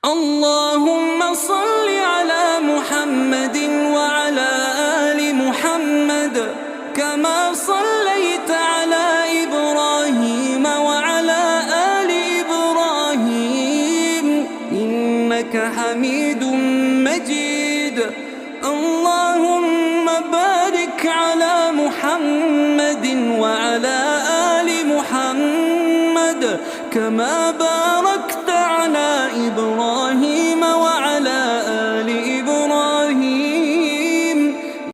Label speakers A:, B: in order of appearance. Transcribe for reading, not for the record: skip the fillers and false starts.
A: اللهم صل على محمد وعلى آل محمد كما صليت على إبراهيم وعلى آل إبراهيم إنك حميد مجيد. اللهم بارك على محمد وعلى آل محمد كما باركت على إبراهيم